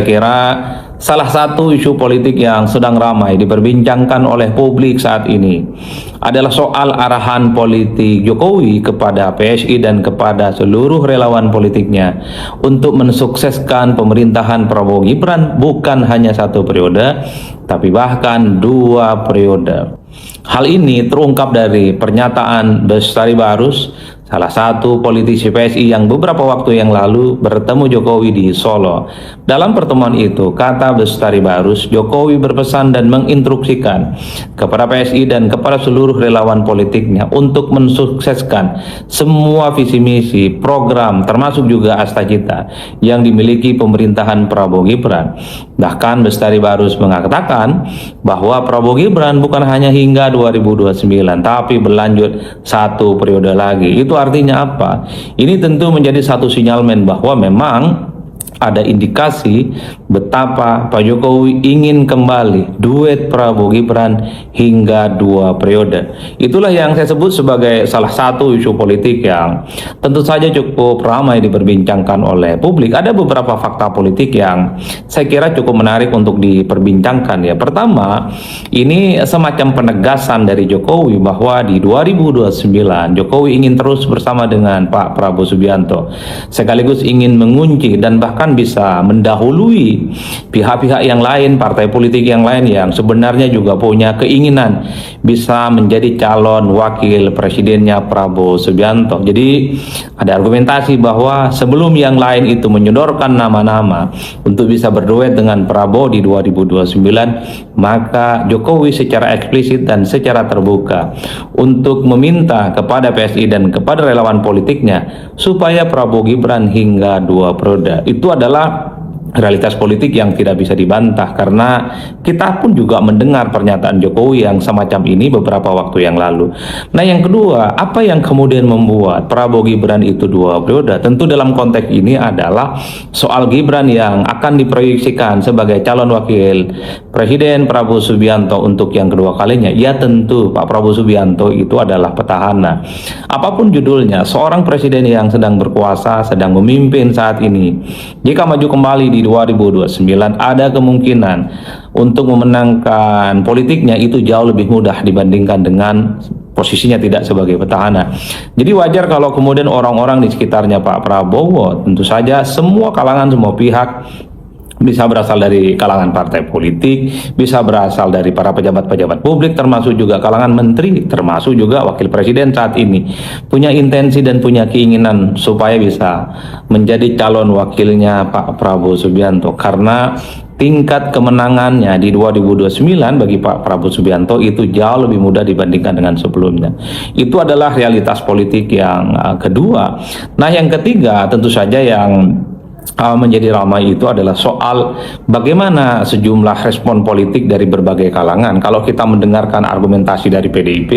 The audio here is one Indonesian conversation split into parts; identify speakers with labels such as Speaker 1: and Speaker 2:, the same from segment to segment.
Speaker 1: Kira salah satu isu politik yang sedang ramai diperbincangkan oleh publik saat ini adalah soal arahan politik Jokowi kepada PSI dan kepada seluruh relawan politiknya untuk mensukseskan pemerintahan Prabowo Gibran bukan hanya satu periode, tapi bahkan 2 periode. Hal ini terungkap dari pernyataan Bestari Barus, salah satu politisi PSI yang beberapa waktu yang lalu bertemu Jokowi di Solo. Dalam pertemuan itu, kata Bestari Barus, Jokowi berpesan dan menginstruksikan kepada PSI dan kepada seluruh relawan politiknya untuk mensukseskan semua visi misi, program, termasuk juga asta-cita yang dimiliki pemerintahan Prabowo Gibran. Bahkan Bestari Barus mengatakan bahwa Prabowo Gibran bukan hanya hingga 2029, tapi berlanjut 1 periode lagi. Itu artinya apa? Ini tentu menjadi satu sinyalmen bahwa memang ada indikasi betapa Pak Jokowi ingin kembali duet Prabowo Gibran hingga 2 periode. Itulah yang saya sebut sebagai salah satu isu politik yang tentu saja cukup ramai diperbincangkan oleh publik. Ada beberapa fakta politik yang saya kira cukup menarik untuk diperbincangkan ya. Pertama, ini semacam penegasan dari Jokowi bahwa di 2029 Jokowi ingin terus bersama dengan Pak Prabowo Subianto, sekaligus ingin mengunci dan bahkan bisa mendahului pihak-pihak yang lain, partai politik yang lain yang sebenarnya juga punya keinginan bisa menjadi calon wakil presidennya Prabowo Subianto. Jadi ada argumentasi bahwa sebelum yang lain itu menyodorkan nama-nama untuk bisa berduet dengan Prabowo di 2029, maka Jokowi secara eksplisit dan secara terbuka untuk meminta kepada PSI dan kepada relawan politiknya supaya Prabowo Gibran hingga 2 periode. Itu adalah realitas politik yang tidak bisa dibantah, karena kita pun juga mendengar pernyataan Jokowi yang semacam ini beberapa waktu yang lalu. Nah, yang kedua, apa yang kemudian membuat Prabowo Gibran itu 2 periode? Tentu dalam konteks ini adalah soal Gibran yang akan diproyeksikan sebagai calon wakil Presiden Prabowo Subianto untuk yang kedua kalinya. Ya tentu Pak Prabowo Subianto itu adalah petahana. Apapun judulnya, seorang presiden yang sedang berkuasa, sedang memimpin saat ini, jika maju kembali di 2029, ada kemungkinan untuk memenangkan politiknya itu jauh lebih mudah dibandingkan dengan posisinya tidak sebagai petahana. Jadi wajar kalau kemudian orang-orang di sekitarnya Pak Prabowo, tentu saja semua kalangan, semua pihak, bisa berasal dari kalangan partai politik, bisa berasal dari para pejabat-pejabat publik, termasuk juga kalangan menteri, termasuk juga wakil presiden saat ini, punya intensi dan punya keinginan supaya bisa menjadi calon wakilnya Pak Prabowo Subianto, karena tingkat kemenangannya di 2029 bagi Pak Prabowo Subianto itu jauh lebih mudah dibandingkan dengan sebelumnya. Itu adalah realitas politik yang kedua. Nah, yang ketiga tentu saja yang menjadi ramai itu adalah soal bagaimana sejumlah respon politik dari berbagai kalangan. Kalau kita mendengarkan argumentasi dari PDIP,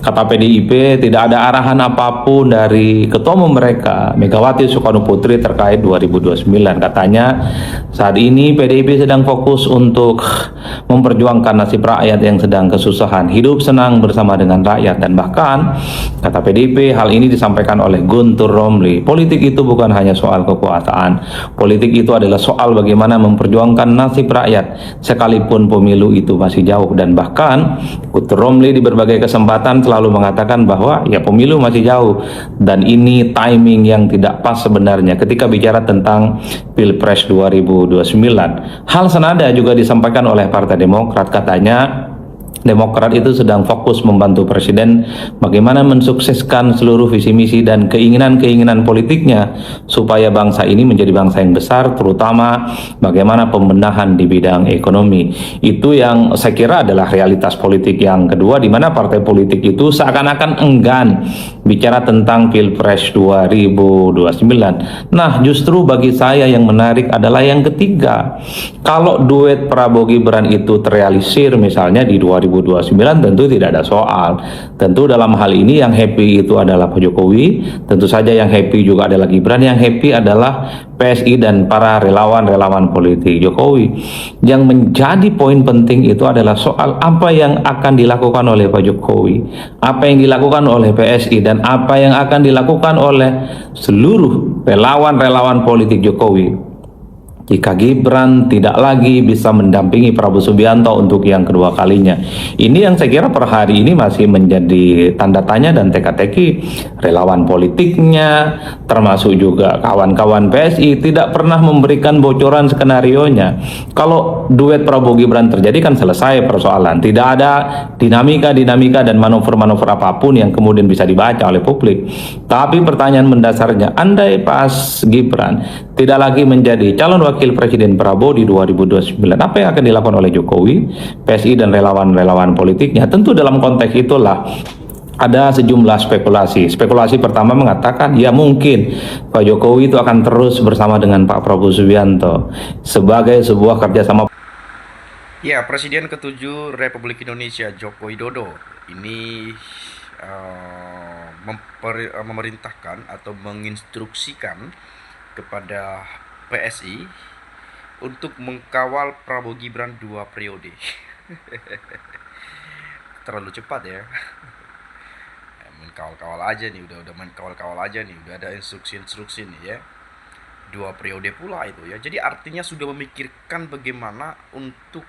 Speaker 1: kata PDIP tidak ada arahan apapun dari ketua umum mereka, Megawati Soekarno Putri, terkait 2029. Katanya saat ini PDIP sedang fokus untuk memperjuangkan nasib rakyat yang sedang kesusahan, hidup senang bersama dengan rakyat. Dan bahkan kata PDIP, hal ini disampaikan oleh Guntur Romli, politik itu bukan hanya soal kekuasaan, politik itu adalah soal bagaimana memperjuangkan nasib rakyat sekalipun pemilu itu masih jauh. Dan bahkan Guntur Romli di berbagai kesempatan selalu mengatakan bahwa ya pemilu masih jauh dan ini timing yang tidak pas sebenarnya ketika bicara tentang Pilpres 2029. Hal senada juga disampaikan oleh Partai Demokrat. Katanya Demokrat itu sedang fokus membantu Presiden bagaimana mensukseskan seluruh visi misi dan keinginan-keinginan politiknya supaya bangsa ini menjadi bangsa yang besar, terutama bagaimana pembenahan di bidang ekonomi. Itu yang saya kira adalah realitas politik yang kedua, di mana partai politik itu seakan-akan enggan bicara tentang Pilpres 2029. Nah, justru bagi saya yang menarik adalah yang ketiga. Kalau duet Prabowo Gibran itu terrealisir misalnya di 2029, tentu tidak ada soal. Tentu dalam hal ini yang happy itu adalah Pak Jokowi, tentu saja yang happy juga adalah Gibran, yang happy adalah PSI dan para relawan-relawan politik Jokowi. Yang menjadi poin penting itu adalah soal apa yang akan dilakukan oleh Pak Jokowi, apa yang dilakukan oleh PSI, dan apa yang akan dilakukan oleh seluruh relawan-relawan politik Jokowi jika Gibran tidak lagi bisa mendampingi Prabowo Subianto untuk yang kedua kalinya. Ini yang saya kira per hari ini masih menjadi tanda tanya dan teka-teki relawan politiknya, termasuk juga kawan-kawan PSI tidak pernah memberikan bocoran skenarionya. Kalau duet Prabowo Gibran terjadi kan selesai persoalan. Tidak ada dinamika-dinamika dan manuver-manuver apapun yang kemudian bisa dibaca oleh publik. Tapi pertanyaan mendasarnya, andai pas Gibran tidak lagi menjadi calon wakil presiden Prabowo di 2029, apa yang akan dilakukan oleh Jokowi, PSI dan relawan-relawan politiknya? Tentu dalam konteks itulah ada sejumlah spekulasi. Spekulasi pertama mengatakan ya mungkin Pak Jokowi itu akan terus bersama dengan Pak Prabowo Subianto sebagai sebuah kerjasama.
Speaker 2: Ya, Presiden ke-7 Republik Indonesia Joko Widodo ini memerintahkan atau menginstruksikan kepada PSI untuk mengkawal Prabowo Gibran 2 periode. Terlalu cepat ya. Main kawal-kawal aja nih, udah main kawal-kawal aja nih, udah ada instruksi-instruksi nih ya. 2 periode pula itu ya. Jadi artinya sudah memikirkan bagaimana untuk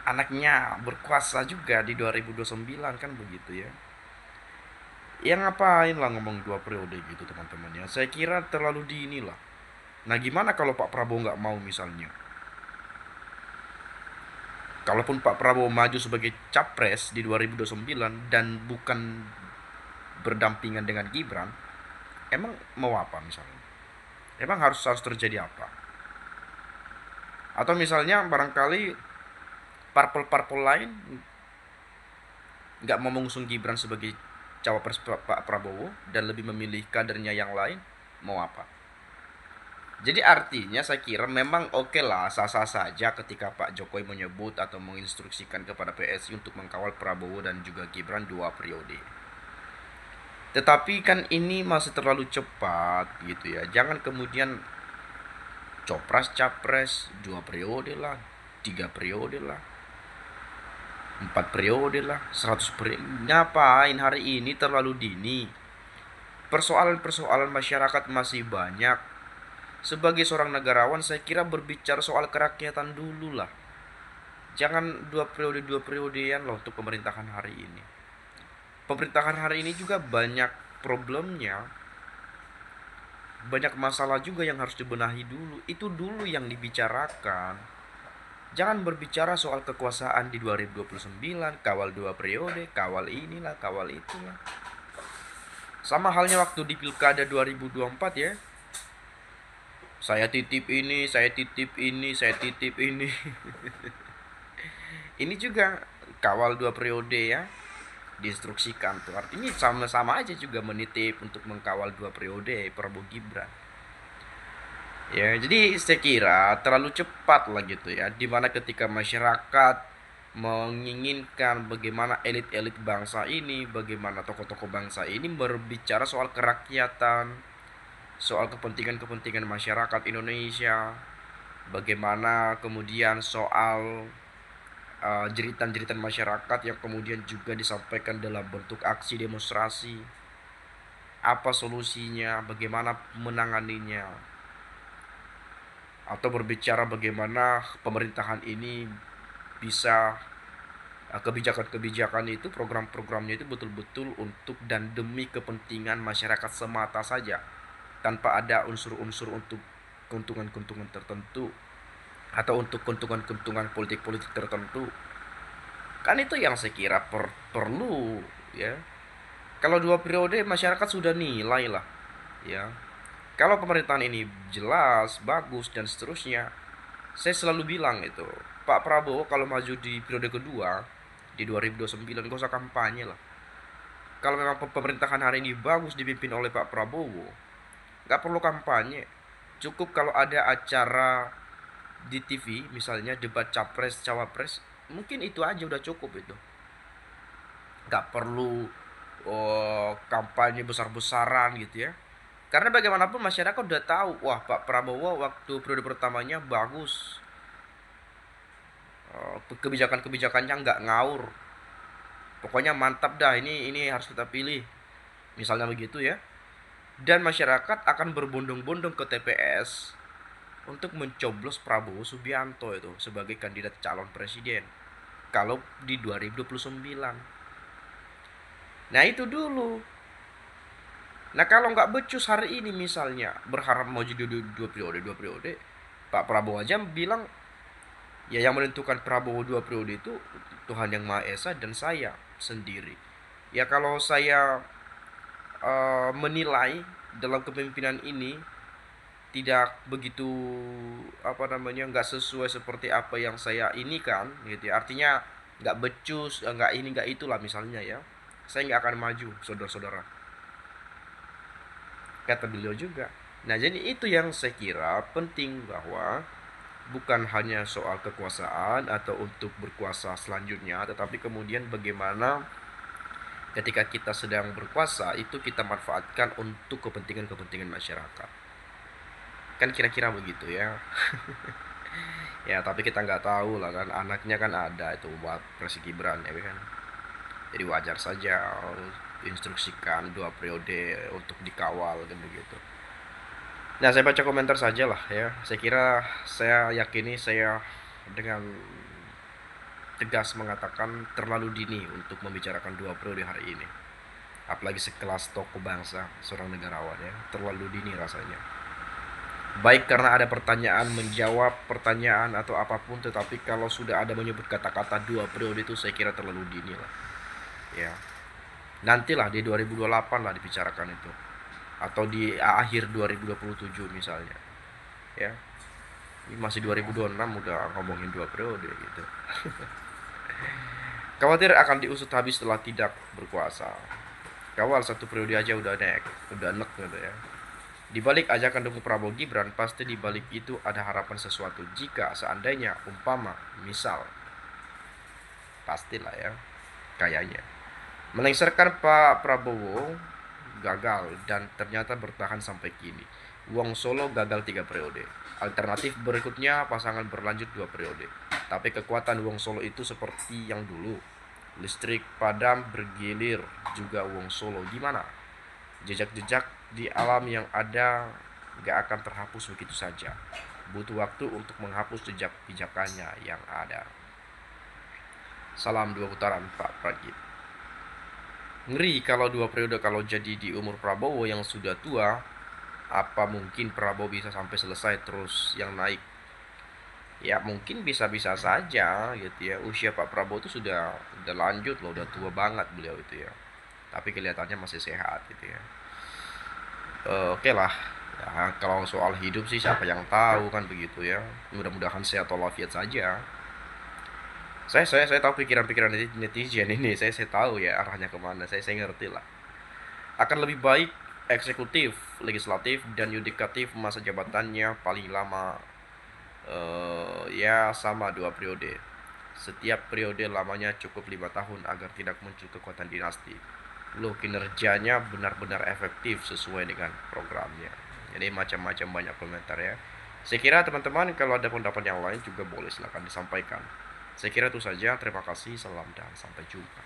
Speaker 2: anaknya berkuasa juga di 2029 kan begitu ya. Ya ngapain lah ngomong 2 periode gitu teman-teman ya. Saya kira terlalu dini lah. Nah gimana kalau Pak Prabowo nggak mau misalnya? Kalaupun Pak Prabowo maju sebagai capres di 2029 dan bukan berdampingan dengan Gibran, emang mau apa misalnya? Emang harus terjadi apa? Atau misalnya barangkali parpol-parpol lain nggak mau mengusung Gibran sebagai cawapres Pak Prabowo dan lebih memilih kadernya yang lain, mau apa? Jadi artinya saya kira memang oke lah, sah-sah saja ketika Pak Jokowi menyebut atau menginstruksikan kepada PSI untuk mengkawal Prabowo dan juga Gibran 2 periode. Tetapi kan ini masih terlalu cepat gitu ya. Jangan kemudian capres 2 periode lah, 3 periode lah, 4 periode lah, 100 periode. Ngapain hari ini terlalu dini? Persoalan-persoalan masyarakat masih banyak. Sebagai seorang negarawan saya kira berbicara soal kerakyatan dulu lah. Jangan 2 periode 2 periodean loh untuk pemerintahan hari ini. Pemerintahan hari ini juga banyak problemnya. Banyak masalah juga yang harus dibenahi dulu. Itu dulu yang dibicarakan. Jangan berbicara soal kekuasaan di 2029, kawal 2 periode, kawal inilah, kawal itulah. Sama halnya waktu di Pilkada 2024 ya. Saya titip ini, saya titip ini, saya titip ini. Ini juga kawal 2 periode ya, diinstruksikan tuh. Artinya sama-sama aja juga menitip untuk mengkawal 2 periode Prabowo Gibran. Ya, jadi saya kira terlalu cepat lah gitu ya. Dimana ketika masyarakat menginginkan bagaimana elit-elit bangsa ini, bagaimana tokoh-tokoh bangsa ini berbicara soal kerakyatan, soal kepentingan-kepentingan masyarakat Indonesia, bagaimana kemudian soal jeritan-jeritan masyarakat yang kemudian juga disampaikan dalam bentuk aksi demonstrasi, apa solusinya, bagaimana menanganinya, atau berbicara bagaimana pemerintahan ini bisa kebijakan-kebijakan itu, program-programnya itu betul-betul untuk dan demi kepentingan masyarakat semata saja, tanpa ada unsur-unsur untuk keuntungan-keuntungan tertentu atau untuk keuntungan-keuntungan politik-politik tertentu. Kan itu yang saya kira perlu ya. Kalau 2 periode masyarakat sudah nilai lah ya. Kalau pemerintahan ini jelas, bagus dan seterusnya, saya selalu bilang itu, Pak Prabowo kalau maju di periode kedua di 2029 gak usah kampanye lah. Kalau memang pemerintahan hari ini bagus dipimpin oleh Pak Prabowo, gak perlu kampanye. Cukup kalau ada acara di TV misalnya debat capres cawapres, mungkin itu aja udah cukup itu. Gak perlu kampanye besar-besaran gitu ya. Karena bagaimanapun masyarakat udah tahu, wah Pak Prabowo waktu periode pertamanya bagus, kebijakan-kebijakannya nggak ngaur, pokoknya mantap dah, ini harus kita pilih, misalnya begitu ya. Dan masyarakat akan berbondong-bondong ke TPS untuk mencoblos Prabowo Subianto itu sebagai kandidat calon presiden kalau di 2029. Nah itu dulu. Nah kalau nggak becus hari ini misalnya berharap mau jadi dua periode, Pak Prabowo aja bilang ya yang menentukan Prabowo 2 periode itu Tuhan Yang Maha Esa dan saya sendiri. Ya kalau saya menilai dalam kepemimpinan ini tidak begitu nggak sesuai seperti apa yang saya ini kan gitu ya, artinya nggak becus, nggak ini nggak itulah misalnya ya, saya nggak akan maju saudara-saudara, kata beliau juga. Nah jadi itu yang saya kira penting, bahwa bukan hanya soal kekuasaan atau untuk berkuasa selanjutnya, tetapi kemudian bagaimana ketika kita sedang berkuasa itu kita manfaatkan untuk kepentingan-kepentingan masyarakat. Kan kira-kira begitu ya. Ya tapi kita nggak tahu lah kan, anaknya kan ada itu buat Presi Gibran ya kan. Jadi wajar saja instruksikan 2 periode untuk dikawal dan begitu. Nah saya baca komentar saja lah ya. Saya kira, saya yakini saya dengan tegas mengatakan terlalu dini untuk membicarakan 2 periode hari ini. Apalagi sekelas tokoh bangsa, seorang negarawan ya, terlalu dini rasanya. Baik karena ada pertanyaan, menjawab pertanyaan atau apapun, tetapi kalau sudah ada menyebut kata-kata 2 periode itu saya kira terlalu dini lah. Ya. Nantilah di 2028 lah dibicarakan itu. Atau di akhir 2027 misalnya. Ya. Ini masih 2026 udah ngomongin 2 periode gitu. Khawatir akan diusut habis setelah tidak berkuasa. Kawal 1 periode aja udah enek gitu ya. Di balik ajakan dukung Prabowo Gibran, pasti di balik itu ada harapan sesuatu. Jika seandainya umpama misal, pastilah ya, kayaknya melengsarkan Pak Prabowo gagal dan ternyata bertahan sampai kini. Wong Solo gagal 3 periode. Alternatif berikutnya pasangan berlanjut 2 periode. Tapi kekuatan Wong Solo itu seperti yang dulu. Listrik padam bergilir juga Wong Solo. Gimana? Jejak-jejak di alam yang ada gak akan terhapus begitu saja. Butuh waktu untuk menghapus jejak pijakannya yang ada. Salam 2 putaran Pak Pragit. Ngeri kalau 2 periode kalau jadi di umur Prabowo yang sudah tua. Apa mungkin Prabowo bisa sampai selesai terus yang naik? Ya mungkin bisa-bisa saja gitu ya. Usia Pak Prabowo itu sudah lanjut loh, udah tua banget beliau itu ya. Tapi kelihatannya masih sehat gitu ya. Oke lah. Ya, kalau soal hidup sih siapa yang tahu kan begitu ya. Mudah-mudahan sehat walafiat saja. Saya tahu pikiran-pikiran netizen ini. Saya tahu ya arahnya kemana. Saya ngerti lah. Akan lebih baik eksekutif, legislatif, dan yudikatif masa jabatannya paling lama ya sama 2 periode. Setiap periode lamanya cukup 5 tahun agar tidak muncul kekuatan dinasti. Loh, kinerjanya benar-benar efektif sesuai dengan programnya. Jadi macam-macam banyak komentar ya. Saya kira teman-teman kalau ada pendapat yang lain juga boleh silakan disampaikan. Saya kira itu saja. Terima kasih, salam dan sampai jumpa.